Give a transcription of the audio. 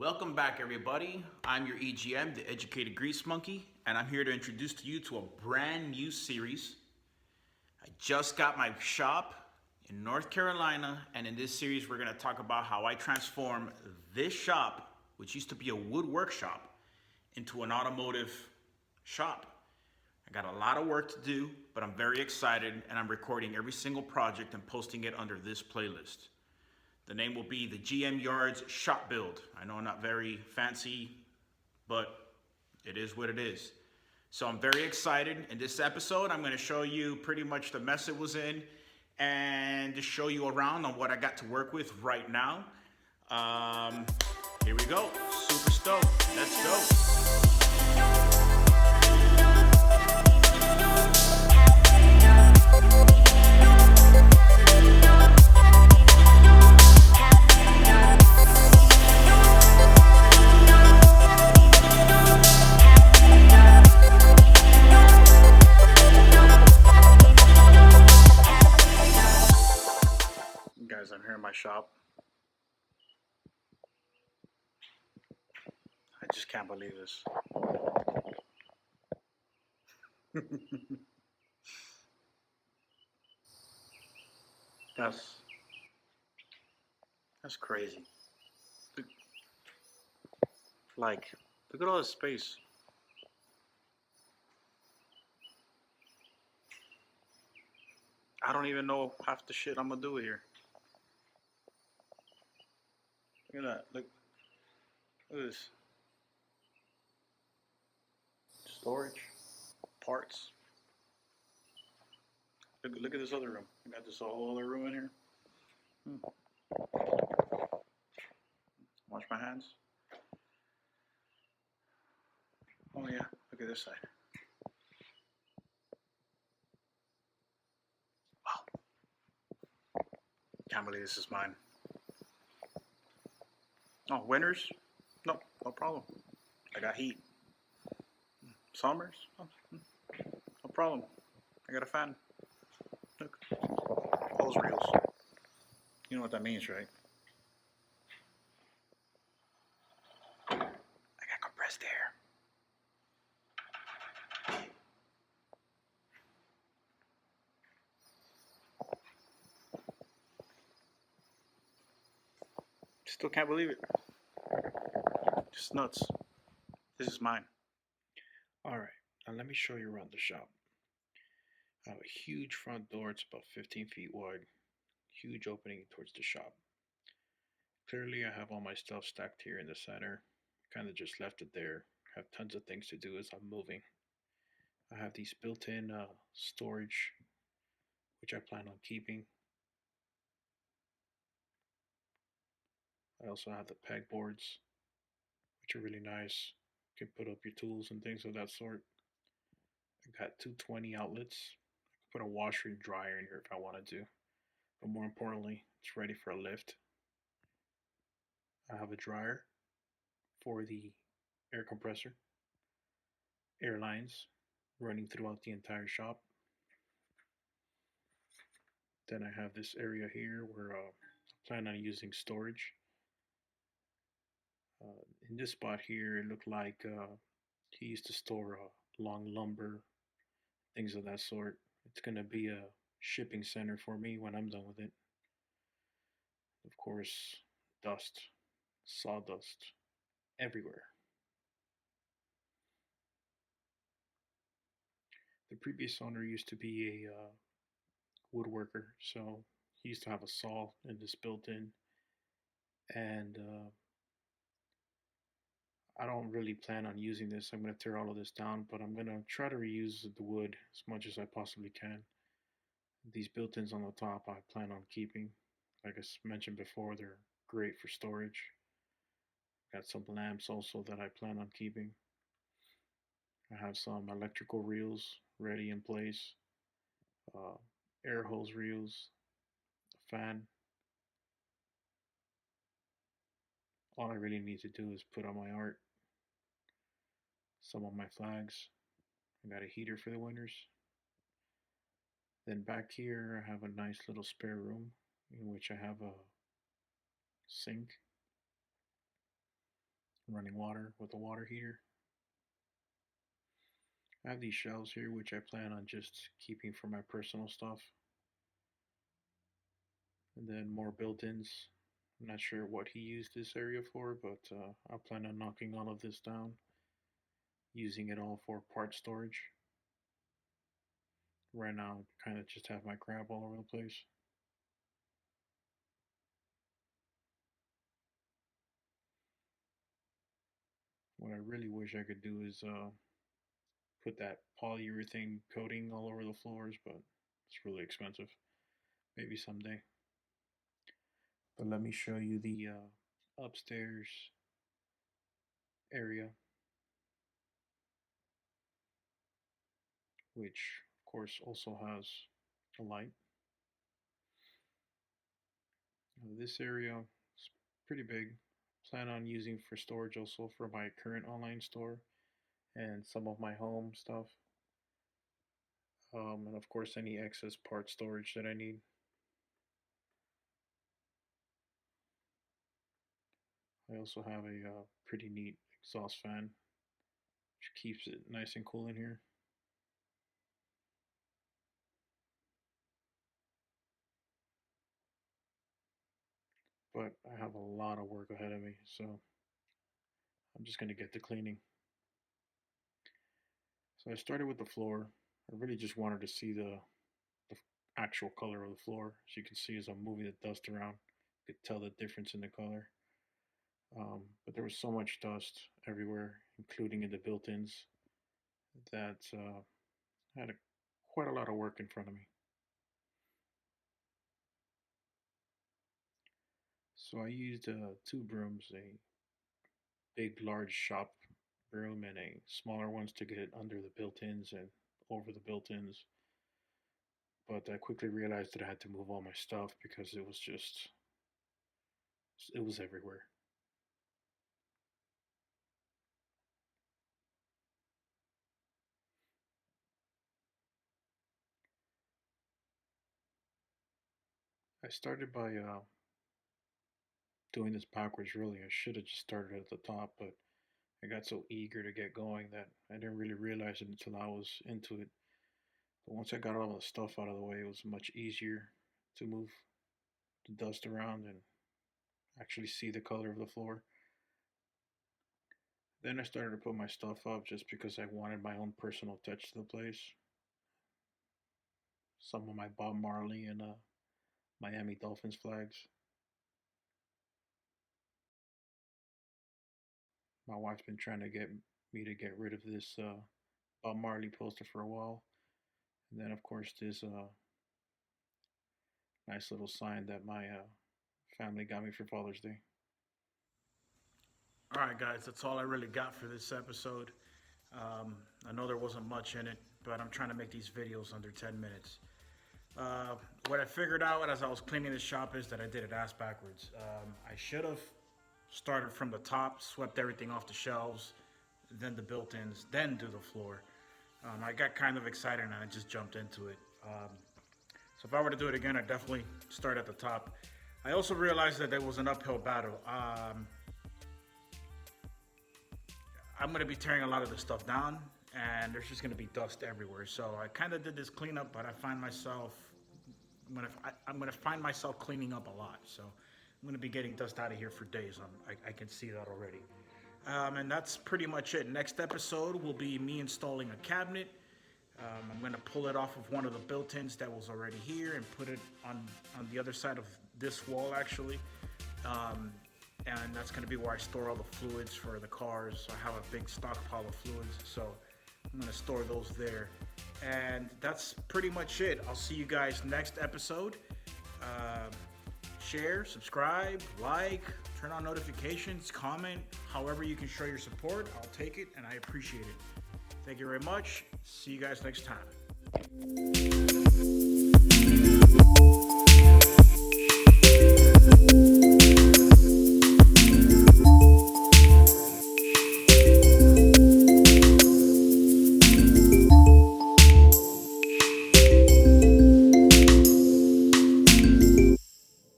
Welcome back, everybody. I'm your EGM, the Educated Grease Monkey, and I'm here to introduce to you to a brand new series. I just got my shop in North Carolina, and in this series, we're going to talk about how I transform this shop, which used to be a wood workshop, into an automotive shop. I got a lot of work to do, but I'm very excited, and I'm recording every single project and posting it under this playlist. The name will be the GM Yards Shop Build. I know I'm not very fancy, but it is what it is. So I'm very excited. In this episode, I'm going to show you pretty much the mess it was in and just show you around on what I got to work with right now. Here we go. Super stoked. Let's go. Guys, I'm here in my shop. I just can't believe this. That's crazy. Like, look at all this space. I don't even know half the shit I'm gonna do here. Look at that. Look at this. Storage. Parts. Look at this other room. I got this whole other room in here. Wash my hands. Oh yeah, look at this side. Wow. Can't believe this is mine. Oh, winters? No problem. I got heat. Summers? Oh, no problem. I got a fan. Look. Hose reels. You know what that means, right? I got compressed air. Still can't believe it. Just nuts. This is mine. Alright, now let me show you around the shop. I have a huge front door, it's about 15 feet wide. Huge opening towards the shop. Clearly I have all my stuff stacked here in the center. Kind of just left it there. Have tons of things to do as I'm moving. I have these built-in storage, which I plan on keeping. I also have the pegboards, which are really nice. You can put up your tools and things of that sort. I got 220 outlets. I can put a washer and dryer in here if I wanted to. But more importantly, it's ready for a lift. I have a dryer for the air compressor, air lines running throughout the entire shop. Then I have this area here where I plan on using storage. In this spot here, it looked like he used to store long lumber, things of that sort. It's going to be a shipping center for me when I'm done with it. Of course, dust, sawdust, everywhere. The previous owner used to be a woodworker, so he used to have a saw in this built in, and I don't really plan on using this. I'm going to tear all of this down, but I'm going to try to reuse the wood as much as I possibly can. These built-ins on the top I plan on keeping. Like I mentioned before, they're great for storage. Got some lamps also that I plan on keeping. I have some electrical reels ready in place, uh, air hose reels, a fan. All I really need to do is put on my art, some of my flags. I got a heater for the winters. Then back here I have a nice little spare room in which I have a sink. running water with a water heater. I have these shelves here which I plan on just keeping for my personal stuff. And then more built-ins. I'm not sure what he used this area for, but I plan on knocking all of this down, using it all for part storage. Right now, I kind of just have my crap all over the place. What I really wish I could do is put that polyurethane coating all over the floors, but it's really expensive. Maybe someday. But let me show you the upstairs area, which of course also has a light. This area is pretty big. Plan on using for storage also for my current online store and some of my home stuff. And of course any excess part storage that I need. I also have a pretty neat exhaust fan which keeps it nice and cool in here. But I have a lot of work ahead of me, so I'm just going to get to cleaning. So I started with the floor. I really just wanted to see the actual color of the floor. As you can see, as I'm moving the dust around, you could tell the difference in the color. But there was so much dust everywhere, including in the built-ins, that I had quite a lot of work in front of me. So I used two brooms, a big, large shop broom and a smaller ones to get under the built-ins and over the built-ins. But I quickly realized that I had to move all my stuff because it was everywhere. I started by doing this backwards, really. I should have just started at the top, but I got so eager to get going that I didn't really realize it until I was into it. But once I got all the stuff out of the way, it was much easier to move the dust around and actually see the color of the floor. Then I started to put my stuff up just because I wanted my own personal touch to the place. Some of my Bob Marley and Miami Dolphins flags. My wife's been trying to get me to get rid of this Bob Marley poster for a while. And then, of course, this nice little sign that my family got me for Father's Day. All right, guys, that's all I really got for this episode. I know there wasn't much in it, but I'm trying to make these videos under 10 minutes. What I figured out as I was cleaning the shop is that I did it ass backwards. I should have started from the top, swept everything off the shelves, then the built-ins, then do the floor. I got kind of excited and I just jumped into it. So if I were to do it again, I'd definitely start at the top. I also realized that there was an uphill battle. I'm going to be tearing a lot of this stuff down, and there's just going to be dust everywhere. So I kind of did this cleanup, but I find myself, I'm going to find myself cleaning up a lot. So I'm going to be getting dust out of here for days. I can see that already. And that's pretty much it. Next episode will be me installing a cabinet. I'm going to pull it off of one of the built-ins that was already here and put it on the other side of this wall, actually. And that's going to be where I store all the fluids for the cars. I have a big stockpile of fluids, so I'm going to store those there. And that's pretty much it. I'll see you guys next episode. Share, subscribe, like, turn on notifications, comment. However you can show your support, I'll take it, and I appreciate it. Thank you very much. See you guys next time.